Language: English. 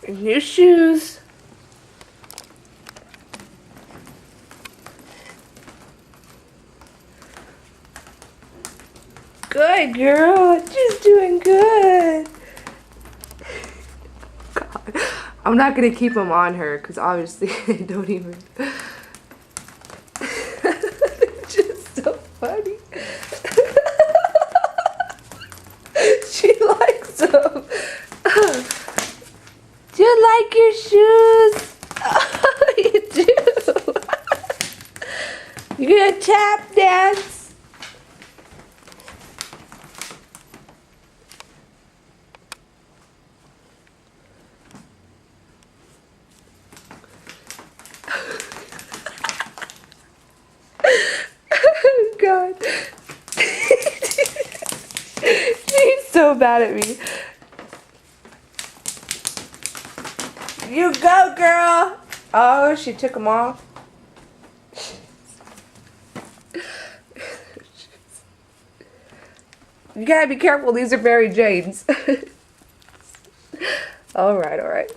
New shoes. Good girl. She's doing good. God. I'm not gonna keep them on her because obviously they don't even. It's just so funny. She likes them. Do you like your shoes? Oh, you do. You gonna tap dance? God. She's so bad at me. You go, girl. Oh, she took them off. You gotta be careful. These are Mary Jane's. All right, all right.